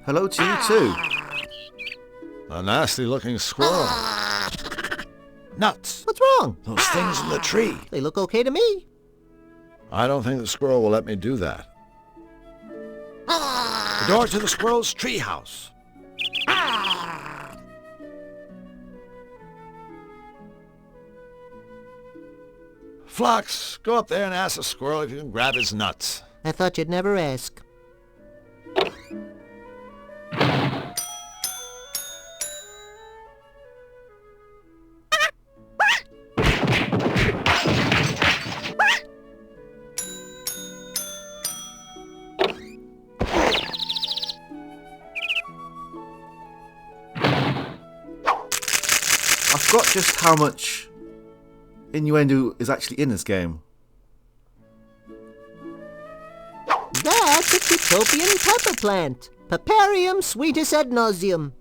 Hello to you too. A nasty-looking squirrel. Nuts! What's wrong? Those things in the tree. They look okay to me. I don't think the squirrel will let me do that. The door to the squirrel's treehouse. Phlox, go up there and ask the squirrel if you can grab his nuts. I thought you'd never ask. I forgot just how much innuendo is actually in this game. That's a utopian pepper plant. Peparium sweetus ad nauseum.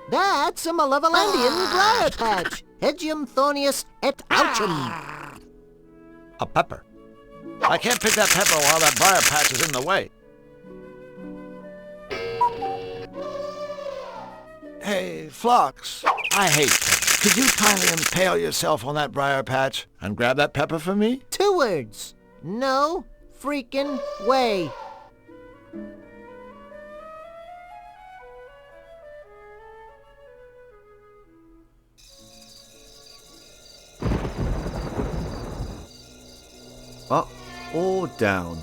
That's a malevolandian briar patch. Hegium thornius et ouchum. A pepper. I can't pick that pepper while that briar patch is in the way. Hey, Phlox, I hate peppers. Could you kindly impale yourself on that briar patch and grab that pepper for me? 2 words. No freaking way. Up or down?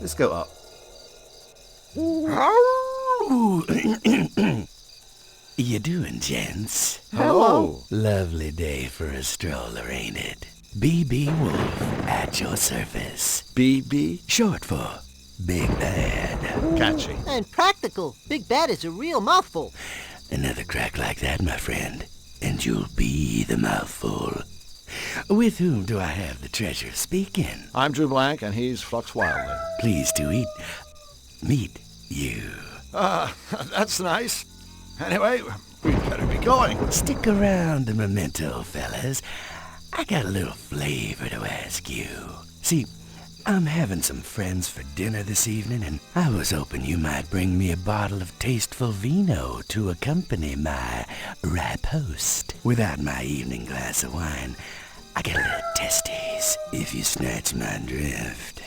Let's go up. You doing, gents? Hello. Lovely day for a stroller, ain't it? BB Wolf at your service. BB? Short for Big Bad. Catchy. And practical. Big Bad is a real mouthful. Another crack like that, my friend, and you'll be the mouthful. With whom do I have the treasure speaking? I'm Drew Blank, and he's Phlox Wildly. Pleased to meet you. That's nice. Anyway, we better be going. Stick around a memento, fellas. I got a little flavor to ask you. See, I'm having some friends for dinner this evening, and I was hoping you might bring me a bottle of tasteful vino to accompany my riposte. Without my evening glass of wine, I get a little testes, if you snatch my drift.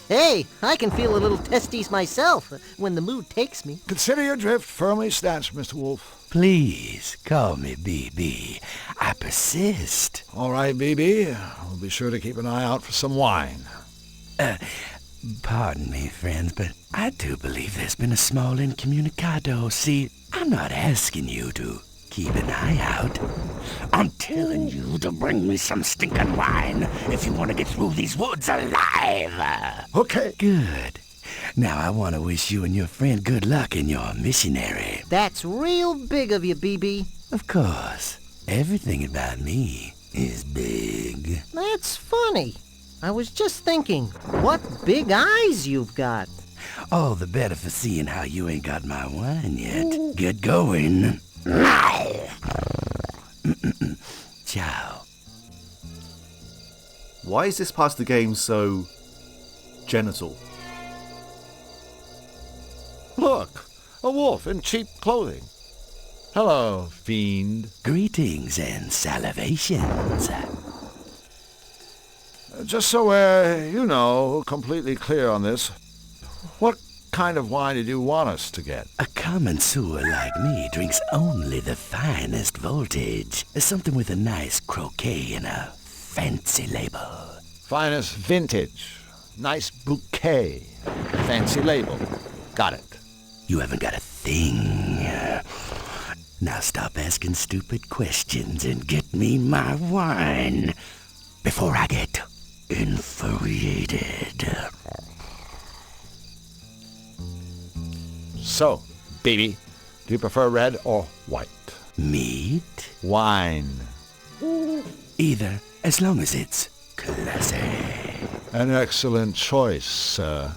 Hey, I can feel a little testes myself when the mood takes me. Consider your drift firmly snatched, Mr. Wolf. Please, call me BB. I persist. All right, BB. We'll be sure to keep an eye out for some wine. Pardon me, friends, but I do believe there's been a small incommunicado. See, I'm not asking you to keep an eye out. I'm telling you to bring me some stinking wine if you want to get through these woods alive. Okay. Good. Now I want to wish you and your friend good luck in your missionary. That's real big of you, BB. Of course, everything about me is big. That's funny. I was just thinking, what big eyes you've got. All the better for seeing how you ain't got my wine yet. Get going. Ciao. Why is this part of the game so genital? Look, a wolf in cheap clothing. Hello, fiend. Greetings and salivations. Just so we're, completely clear on this, what kind of wine did you want us to get? A connoisseur like me drinks only the finest voltage. Something with a nice croquet and a fancy label. Finest vintage. Nice bouquet. Fancy label. Got it. You haven't got a thing. Now stop asking stupid questions and get me my wine before I get infuriated. So, baby, do you prefer red or white? Meat? Wine. Either, as long as it's classy. An excellent choice, sir.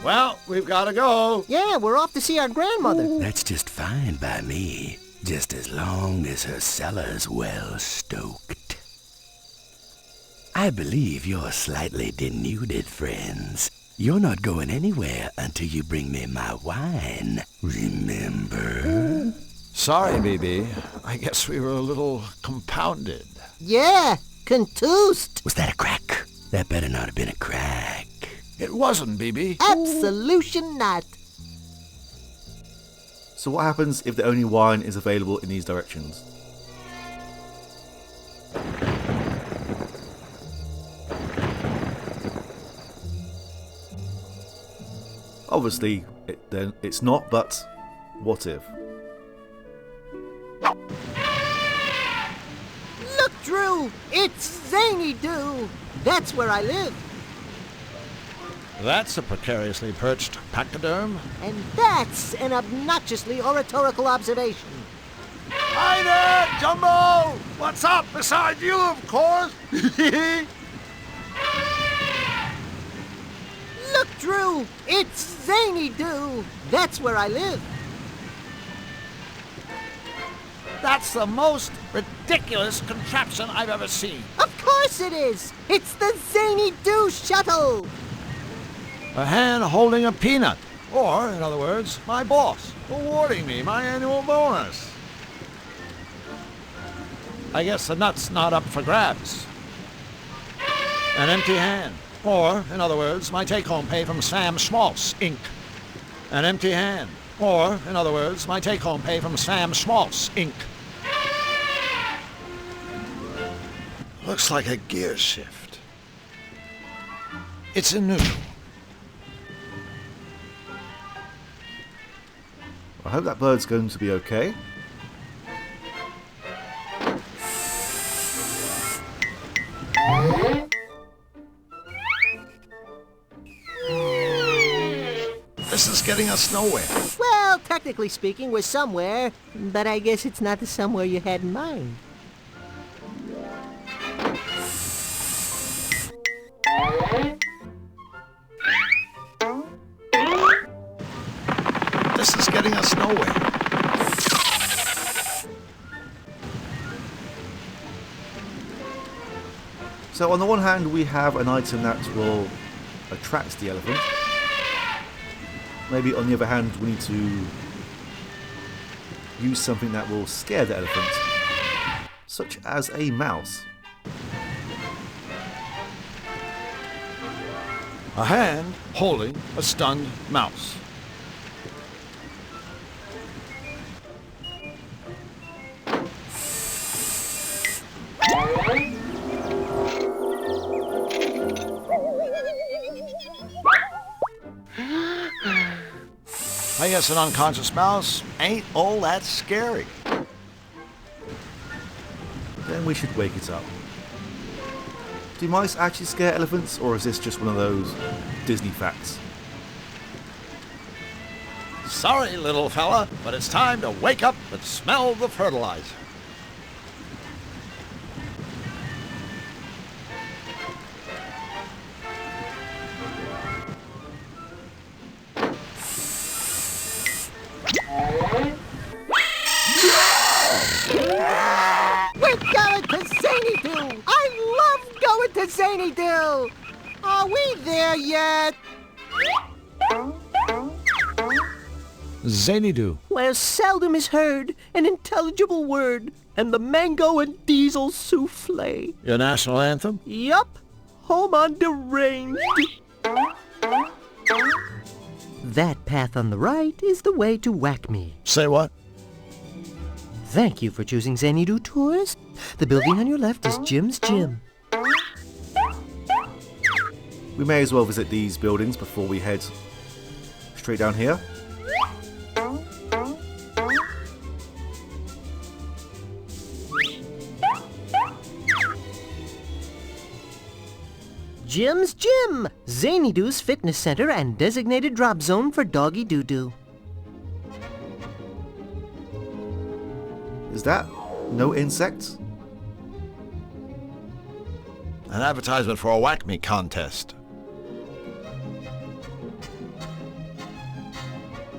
Well, we've got to go. Yeah, we're off to see our grandmother. That's just fine by me, just as long as her cellar's well stoked. I believe you're slightly denuded, friends. You're not going anywhere until you bring me my wine. Remember? Sorry, BB. I guess we were a little compounded. Yeah, contused. Was that a crack? That better not have been a crack. It wasn't, BB. Absolution not. So what happens if the only wine is available in these directions? Obviously, it's not, but what if? Look, Drew, it's Zany Doo. That's where I live. That's a precariously perched pachyderm. And that's an obnoxiously oratorical observation. Hi there, Jumbo! What's up? Beside you, of course. Look, Drew, it's Zany Doo. That's where I live. That's the most ridiculous contraption I've ever seen. Of course it is. It's the Zany Doo shuttle. A hand holding a peanut. Or, in other words, my boss, awarding me my annual bonus. I guess the nut's not up for grabs. An empty hand. Or, in other words, my take-home pay from Sam Schmaltz, Inc. An empty hand. Or, in other words, my take-home pay from Sam Schmaltz, Inc. Looks like a gear shift. It's in neutral. I hope that bird's going to be okay. This is getting us nowhere. Well, technically speaking, we're somewhere, but I guess it's not the somewhere you had in mind. This is getting us nowhere. So on the one hand, we have an item that will attract the elephant. Maybe on the other hand, we need to use something that will scare the elephant, such as a mouse. A hand holding a stunned mouse. I guess an unconscious mouse ain't all that scary. Then we should wake it up. Do mice actually scare elephants, or is this just one of those Disney facts? Sorry, little fella, but it's time to wake up and smell the fertilizer. We're going to Zany Doo. I love going to Zany Doo. Are we there yet? Zany-Doo. Where seldom is heard an intelligible word, and the mango and diesel souffle. Your national anthem? Yup, home on deranged. That path on the right is the way to Whack Me. Say what? Thank you for choosing Zany Doo Tours. The building on your left is Jim's Gym. We may as well visit these buildings before we head straight down here. Jim's Gym, Zany Doo's fitness center and designated drop zone for doggy doo-doo. Is that no insects? An advertisement for a Whack Me contest.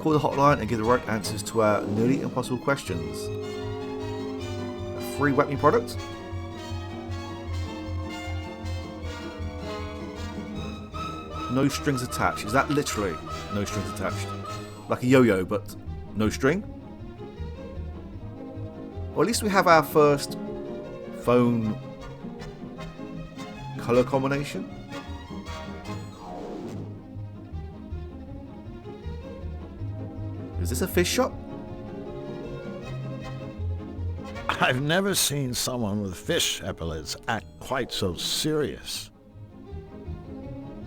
Call the hotline and give the right answers to our nearly impossible questions. A free Whack Me product? No strings attached. Is that literally no strings attached? Like a yo-yo, but no string? Or at least we have our first phone colour combination. Is this a fish shop? I've never seen someone with fish epaulets act quite so serious.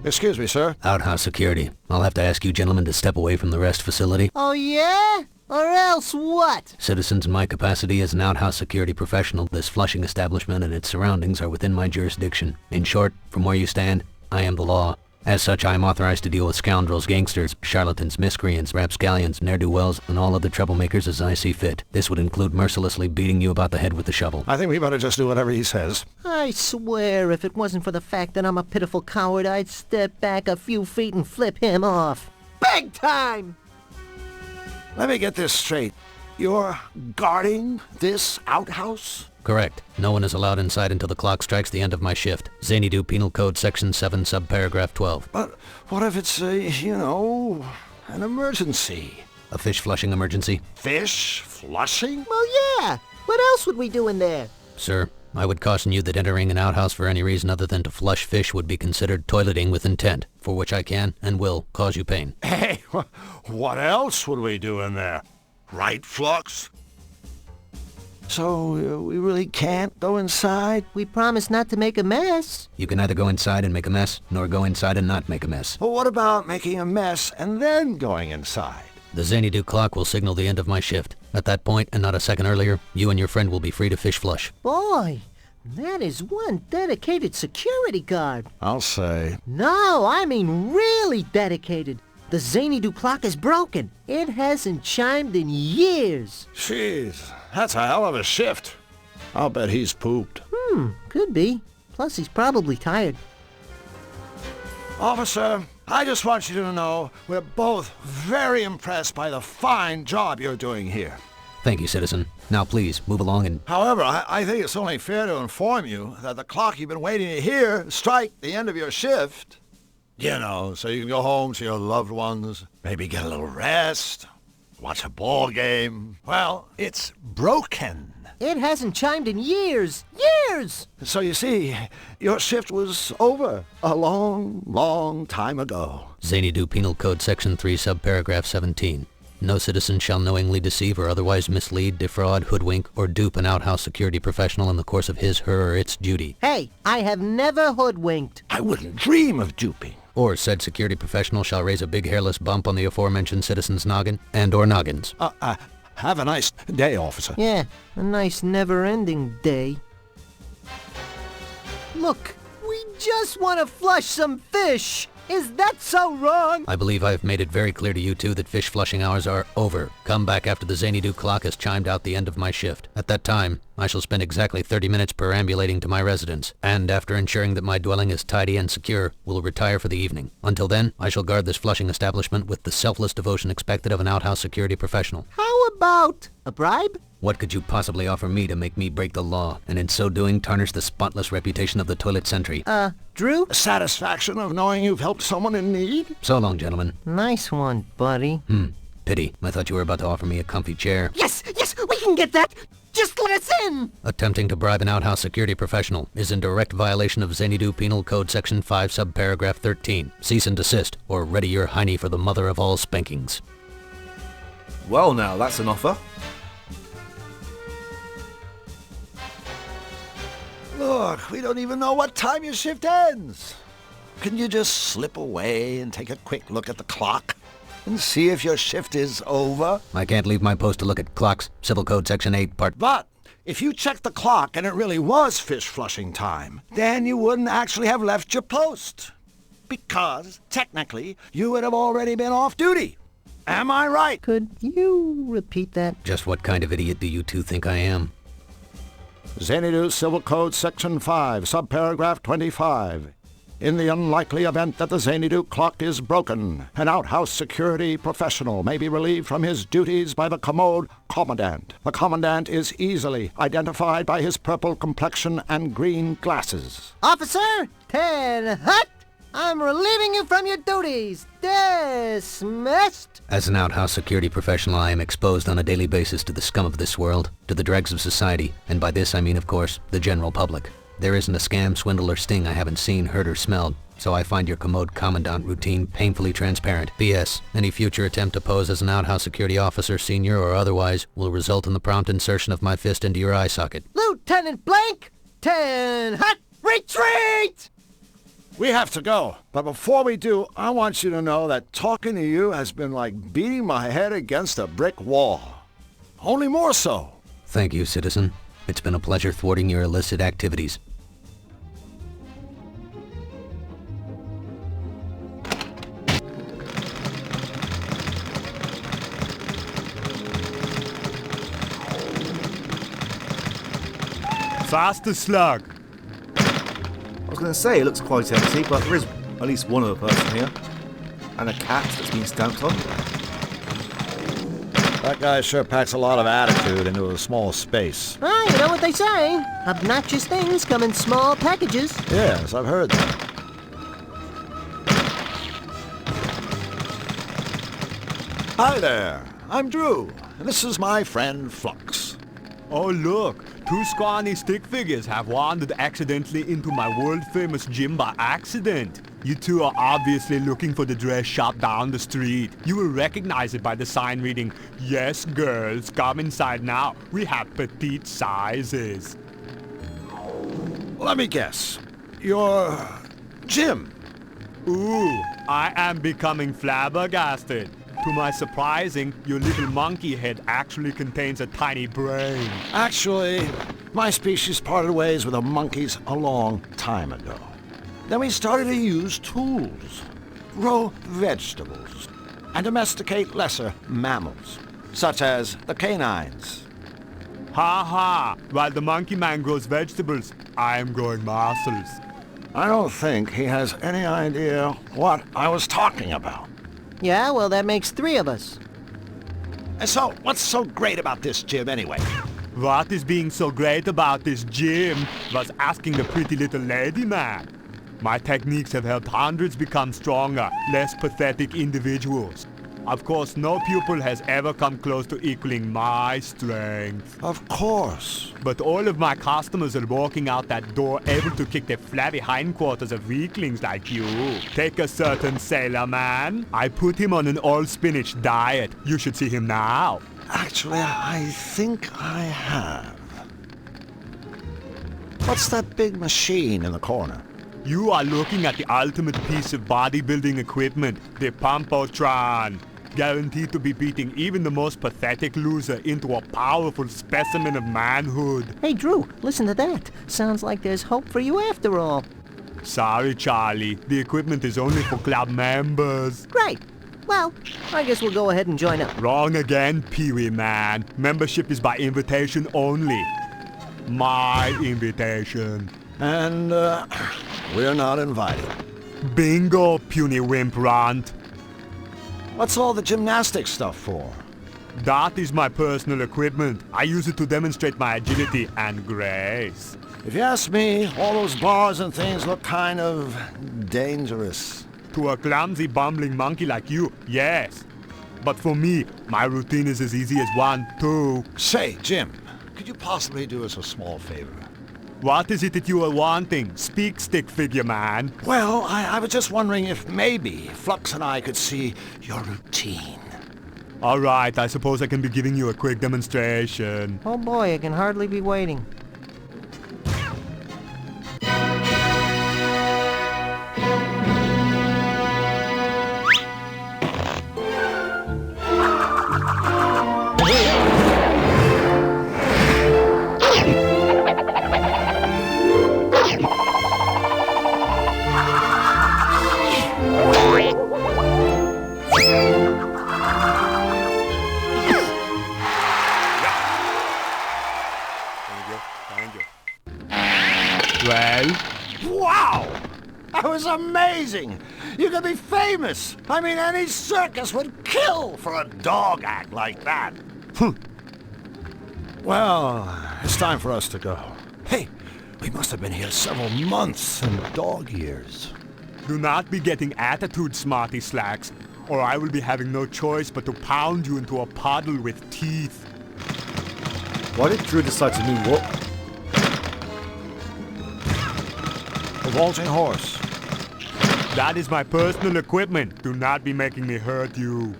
Excuse me, sir. Outhouse security. I'll have to ask you gentlemen to step away from the rest facility. Oh, yeah? Or else what? Citizens, in my capacity as an outhouse security professional, this Flushing establishment and its surroundings are within my jurisdiction. In short, from where you stand, I am the law. As such, I am authorized to deal with scoundrels, gangsters, charlatans, miscreants, rapscallions, ne'er-do-wells, and all other troublemakers as I see fit. This would include mercilessly beating you about the head with the shovel. I think we better just do whatever he says. I swear, if it wasn't for the fact that I'm a pitiful coward, I'd step back a few feet and flip him off. Big time! Let me get this straight. You're guarding this outhouse? Correct. No one is allowed inside until the clock strikes the end of my shift. Xanadu Penal Code Section 7, subparagraph 12. But what if it's an emergency? A fish flushing emergency? Fish flushing? Well, yeah. What else would we do in there? Sir, I would caution you that entering an outhouse for any reason other than to flush fish would be considered toileting with intent, for which I can and will cause you pain. Hey, what else would we do in there? Right, Flux? So, we really can't go inside? We promised not to make a mess. You can neither go inside and make a mess, nor go inside and not make a mess. Well, what about making a mess and then going inside? The Xanadu clock will signal the end of my shift. At that point, and not a second earlier, you and your friend will be free to fish flush. Boy, that is one dedicated security guard. I'll say. No, I mean really dedicated. The Xanadu clock is broken. It hasn't chimed in years. Jeez, that's a hell of a shift. I'll bet he's pooped. Could be. Plus, he's probably tired. Officer, I just want you to know we're both very impressed by the fine job you're doing here. Thank you, citizen. Now please, move along and... However, I think it's only fair to inform you that the clock you've been waiting to hear strike the end of your shift. You know, so you can go home to your loved ones, maybe get a little rest, watch a ball game. Well, it's broken. It hasn't chimed in years. Years! So you see, your shift was over a long, long time ago. Xanadu Penal Code Section 3, subparagraph 17. No citizen shall knowingly deceive or otherwise mislead, defraud, hoodwink, or dupe an outhouse security professional in the course of his, her, or its duty. Hey, I have never hoodwinked. I wouldn't dream of duping. Or said security professional shall raise a big hairless bump on the aforementioned citizen's noggin and or noggins. Have a nice day, officer. Yeah, a nice never-ending day. Look, we just want to flush some fish. Is that so wrong? I believe I have made it very clear to you two that fish flushing hours are over. Come back after the Xanadu clock has chimed out the end of my shift. At that time, I shall spend exactly 30 minutes perambulating to my residence, and after ensuring that my dwelling is tidy and secure, will retire for the evening. Until then, I shall guard this flushing establishment with the selfless devotion expected of an outhouse security professional. How about a bribe? What could you possibly offer me to make me break the law, and in so doing tarnish the spotless reputation of the toilet sentry? Drew? Satisfaction of knowing you've helped someone in need? So long, gentlemen. Nice one, buddy. Pity. I thought you were about to offer me a comfy chair. Yes, we can get that. Just let us in. Attempting to bribe an outhouse security professional is in direct violation of Xanadu Penal Code Section 5, subparagraph 13. Cease and desist, or ready your hiney for the mother of all spankings. Well now, that's an offer. Look, we don't even know what time your shift ends. Can you just slip away and take a quick look at the clock and see if your shift is over? I can't leave my post to look at clocks. Civil Code Section 8, Part... But if you checked the clock and it really was fish flushing time, then you wouldn't actually have left your post. Because, technically, you would have already been off duty. Am I right? Could you repeat that? Just what kind of idiot do you two think I am? Xanadu Civil Code Section 5, subparagraph 25. In the unlikely event that the Xanadu clock is broken, an outhouse security professional may be relieved from his duties by the commode commandant. The commandant is easily identified by his purple complexion and green glasses. Officer, 10 hut, I'm relieving you from your duties. Dismissed. As an outhouse security professional, I am exposed on a daily basis to the scum of this world, to the dregs of society, and by this I mean, of course, the general public. There isn't a scam, swindle, or sting I haven't seen, heard, or smelled, so I find your commode commandant routine painfully transparent. P.S. Any future attempt to pose as an outhouse security officer, senior or otherwise, will result in the prompt insertion of my fist into your eye socket. Lieutenant Blank, 10 hot, retreat! We have to go, but before we do, I want you to know that talking to you has been like beating my head against a brick wall. Only more so. Thank you, citizen. It's been a pleasure thwarting your illicit activities. Faster, slug. I was going to say, it looks quite empty, but there is at least one other person here. And a cat that's been stamped on. That guy sure packs a lot of attitude into a small space. Well, you know what they say. Obnoxious things come in small packages. Yes, I've heard that. Hi there, I'm Drew, and this is my friend Flux. Oh look, two scrawny stick figures have wandered accidentally into my world-famous gym by accident. You two are obviously looking for the dress shop down the street. You will recognize it by the sign reading, "Yes, girls, come inside now. We have petite sizes." Let me guess. You're Jim. Ooh, I am becoming flabbergasted. To my surprising, your little monkey head actually contains a tiny brain. Actually, my species parted ways with the monkeys a long time ago. Then we started to use tools, grow vegetables, and domesticate lesser mammals, such as the canines. Ha ha! While the monkey man grows vegetables, I am growing muscles. I don't think he has any idea what I was talking about. Yeah, well, that makes 3 of us. And so, what's so great about this gym anyway? What is being so great about this gym was asking the pretty little lady man. My techniques have helped hundreds become stronger, less pathetic individuals. Of course, no pupil has ever come close to equaling my strength. Of course. But all of my customers are walking out that door able to kick the flabby hindquarters of weaklings like you. Take a certain sailor man. I put him on an all-spinach diet. You should see him now. Actually, I think I have. What's that big machine in the corner? You are looking at the ultimate piece of bodybuilding equipment, the Pumpotron. Guaranteed to be beating even the most pathetic loser into a powerful specimen of manhood. Hey, Drew, listen to that. Sounds like there's hope for you after all. Sorry, Charlie. The equipment is only for club members. Great. Well, I guess we'll go ahead and join up. Wrong again, Pee-wee man. Membership is by invitation only. My invitation. And, we're not invited. Bingo, puny wimp runt. What's all the gymnastics stuff for? That is my personal equipment. I use it to demonstrate my agility and grace. If you ask me, all those bars and things look kind of dangerous. To a clumsy, bumbling monkey like you, yes. But for me, my routine is as easy as 1, 2. Say, Jim, could you possibly do us a small favor? What is it that you are wanting? Speak, stick figure man. Well, I was just wondering if maybe Flux and I could see your routine. All right, I suppose I can be giving you a quick demonstration. Oh boy, I can hardly be waiting. Well? Wow! That was amazing! You could be famous! I mean, any circus would kill for a dog act like that. Well, it's time for us to go. Hey, we must have been here several months in dog years. Do not be getting attitude, smarty slacks, or I will be having no choice but to pound you into a puddle with teeth. Why did Drew decide to moonwalk? The vaulting horse. That is my personal equipment. Do not be making me hurt you.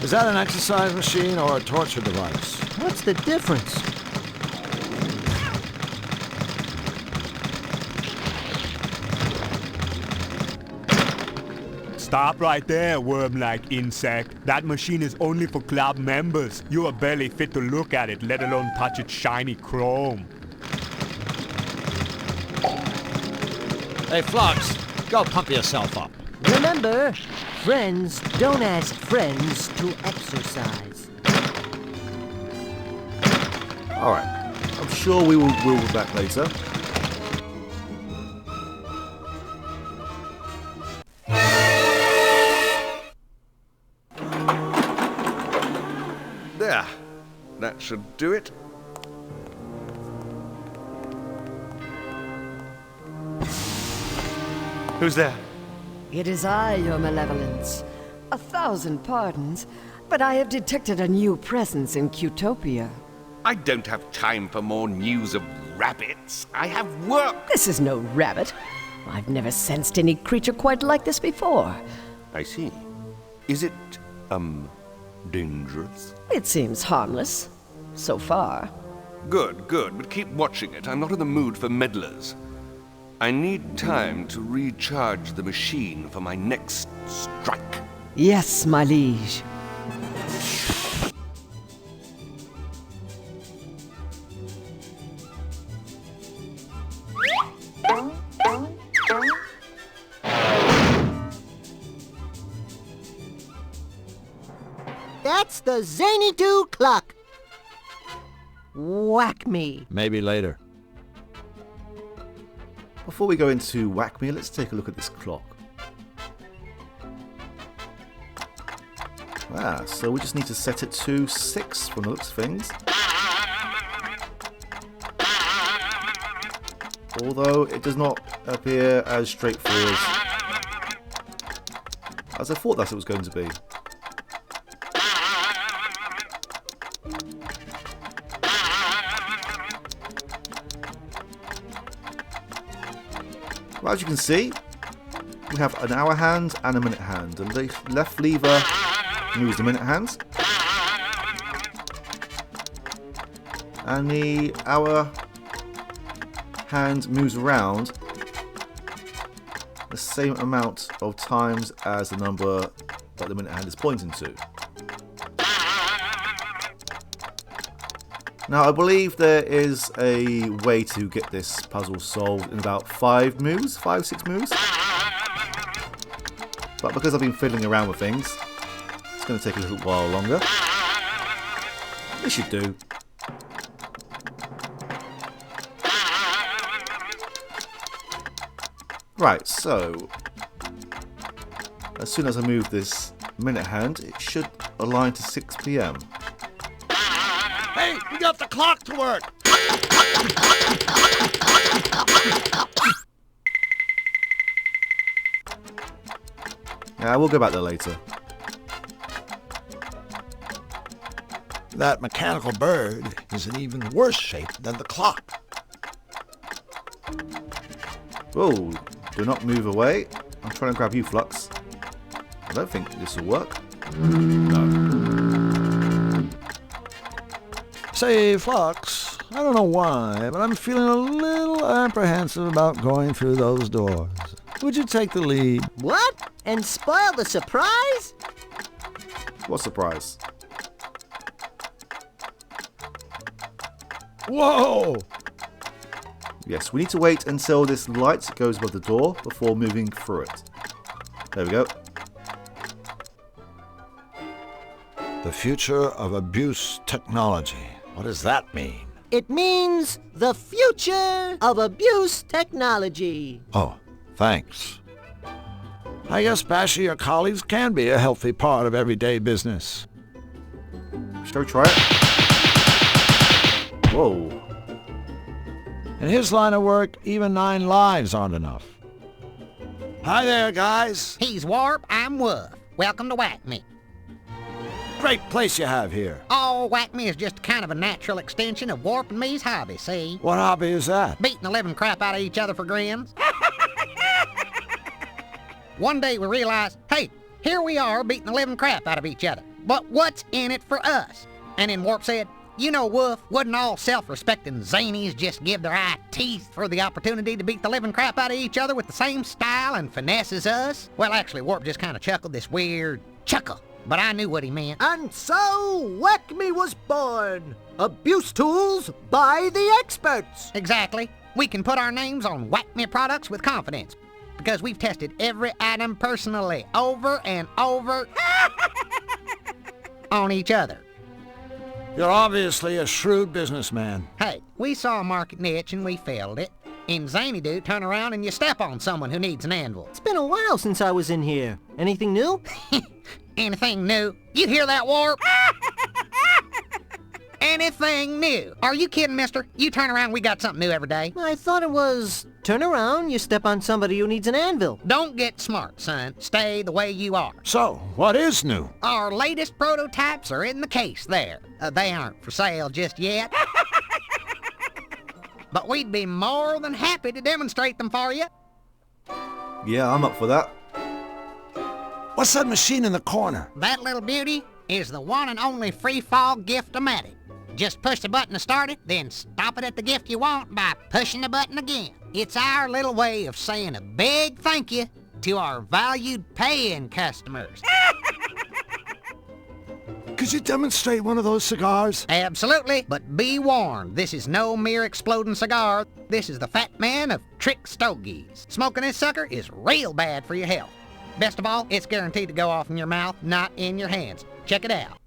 Is that an exercise machine or a torture device? What's the difference? Stop right there, worm-like insect. That machine is only for club members. You are barely fit to look at it, let alone touch its shiny chrome. Hey, Flux, go pump yourself up. Remember, friends don't ask friends to exercise. Alright, I'm sure we'll be back later. There. That should do it. Who's there? It is I, your malevolence. 1,000 pardons, but I have detected a new presence in Qtopia. I don't have time for more news of rabbits. I have work. This is no rabbit. I've never sensed any creature quite like this before. I see. Is it, dangerous? It seems harmless. So far. Good, but keep watching it. I'm not in the mood for meddlers. I need time to recharge the machine for my next strike. Yes, my liege. That's the Zany Doo clock. Whack me. Maybe later. Before we go into Whack Me, let's take a look at this clock. So we just need to set it to 6 from the looks of things. Although it does not appear as straightforward as I thought that it was going to be. Well, as you can see, we have an hour hand and a minute hand. The left lever moves the minute hand, and the hour hand moves around the same amount of times as the number that the minute hand is pointing to. Now, I believe there is a way to get this puzzle solved in about 5 moves, 5-6 moves. But because I've been fiddling around with things, it's going to take a little while longer. This should do. Right, so as soon as I move this minute hand, it should align to 6 PM. Hey, we got the clock to work! Yeah, we'll go back there later. That mechanical bird is in even worse shape than the clock. Whoa, do not move away. I'm trying to grab you, Flux. I don't think this will work. No. Say, Flux, I don't know why, but I'm feeling a little apprehensive about going through those doors. Would you take the lead? What? And spoil the surprise? What surprise? Whoa! Yes, we need to wait until this light goes above the door before moving through it. There we go. The future of abuse technology. What does that mean? It means the future of abuse technology. Oh, thanks. I guess bashing your colleagues can be a healthy part of everyday business. Shall we try it? Whoa. In his line of work, even 9 lives aren't enough. Hi there, guys. He's Warp, I'm Woof. Welcome to Whack Me. Great place you have here. Oh, Whack Me is just kind of a natural extension of Warp and me's hobby, see? What hobby is that? Beating the living crap out of each other for grins. One day we realized, hey, here we are beating the living crap out of each other. But what's in it for us? And then Warp said, you know, Woof, wouldn't all self-respecting zanies just give their eye teeth for the opportunity to beat the living crap out of each other with the same style and finesse as us? Well, actually, Warp just kind of chuckled this weird chuckle, but I knew what he meant. And so, Whack Me was born. Abuse tools by the experts. Exactly. We can put our names on Whack Me products with confidence because we've tested every item personally over and over on each other. You're obviously a shrewd businessman. Hey, we saw a market niche and we filled it. In Zany Do, turn around and you step on someone who needs an anvil. It's been a while since I was in here. Anything new? Anything new? You hear that, Warp? Anything new? Are you kidding, mister? You turn around, we got something new every day. I thought it was turn around, you step on somebody who needs an anvil. Don't get smart, son. Stay the way you are. So, what is new? Our latest prototypes are in the case there. They aren't for sale just yet. But we'd be more than happy to demonstrate them for you. Yeah, I'm up for that. What's that machine in the corner? That little beauty is the one and only free-fall gift-o-matic. Just push the button to start it, then stop it at the gift you want by pushing the button again. It's our little way of saying a big thank you to our valued paying customers. Could you demonstrate one of those cigars? Absolutely, but be warned, this is no mere exploding cigar. This is the Fat Man of Trick Stogies. Smoking this sucker is real bad for your health. Best of all, it's guaranteed to go off in your mouth, not in your hands. Check it out.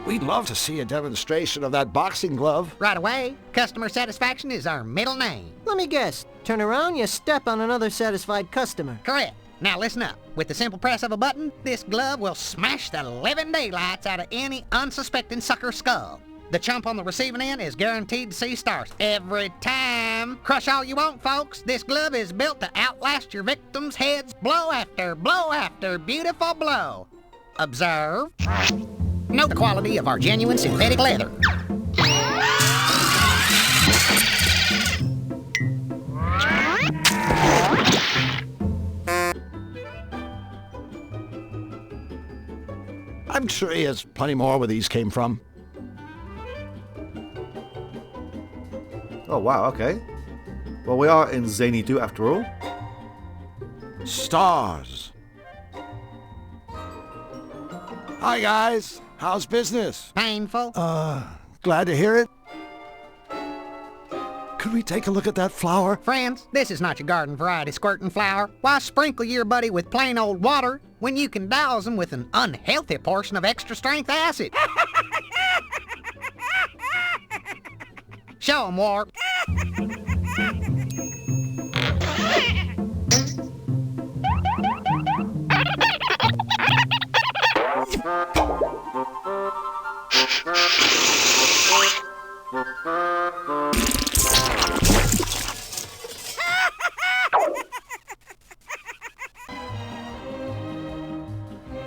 We'd love to see a demonstration of that boxing glove. Right away, customer satisfaction is our middle name. Let me guess. Turn around, you step on another satisfied customer. Correct. Now listen up. With the simple press of a button, this glove will smash the living daylights out of any unsuspecting sucker skull. The chump on the receiving end is guaranteed to see stars every time. Crush all you want, folks. This glove is built to outlast your victims' heads blow after beautiful blow. Observe. Note the quality of our genuine synthetic leather. I'm sure he has plenty more where these came from. Oh, wow, okay. Well, we are in Zany Do after all. Stars. Hi, guys. How's business? Painful. Glad to hear it. Could we take a look at that flower? Friends, this is not your garden variety squirting flower. Why sprinkle your buddy with plain old water when you can douse him with an unhealthy portion of extra strength acid? Show 'em, Warp.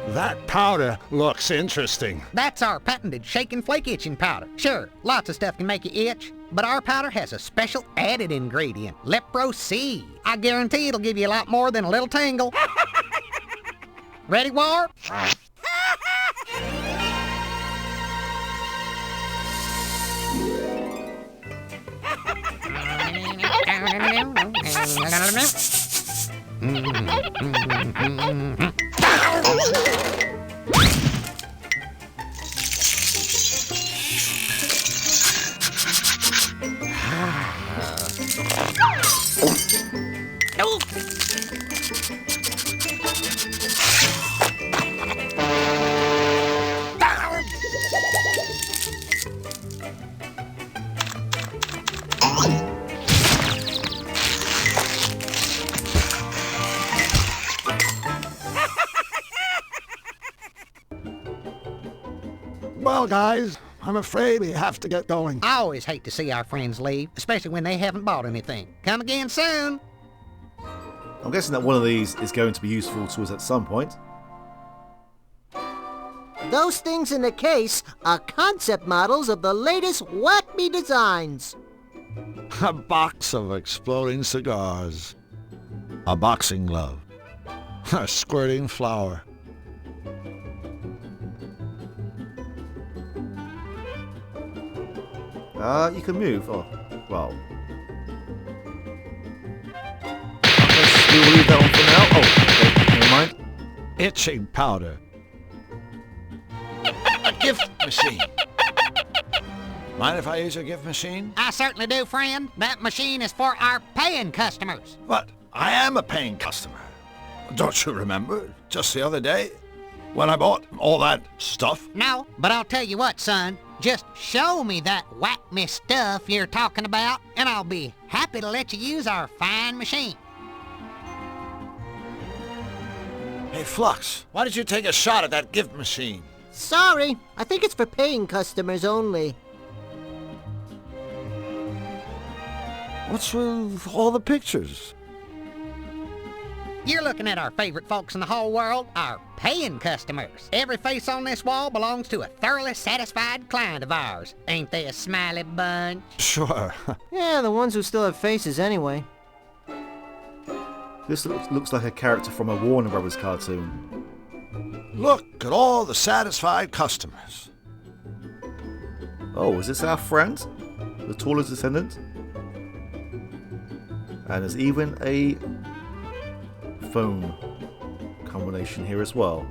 That powder looks interesting. That's our patented shake and flake itching powder. Sure, lots of stuff can make you itch, but our powder has a special added ingredient, Lepro C. I guarantee it'll give you a lot more than a little tingle. Ready, Warp? Well, guys, I'm afraid we have to get going. I always hate to see our friends leave, especially when they haven't bought anything. Come again soon. I'm guessing that one of these is going to be useful to us at some point. Those things in the case are concept models of the latest Whack-Me designs. A box of exploding cigars. A boxing glove. A squirting flower. You can move. Oh, well. We'll leave that one for now. Oh, okay, never mind. Itching powder. A gift machine. Mind if I use your gift machine? I certainly do, friend. That machine is for our paying customers. But I am a paying customer. Don't you remember? Just the other day, when I bought all that stuff? No, but I'll tell you what, son. Just show me that Whack-Me stuff you're talking about, and I'll be happy to let you use our fine machine. Hey, Flux, why did you take a shot at that gift machine? Sorry, I think it's for paying customers only. What's with all the pictures? You're looking at our favorite folks in the whole world, our paying customers. Every face on this wall belongs to a thoroughly satisfied client of ours. Ain't they a smiley bunch? Sure. Yeah, the ones who still have faces anyway. This looks like a character from a Warner Brothers cartoon. Look at all the satisfied customers. Oh, is this our friend? The tallest descendant? And there's even a phone combination here as well.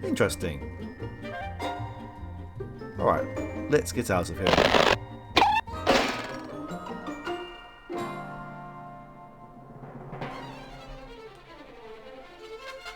Interesting. Alright, let's get out of here.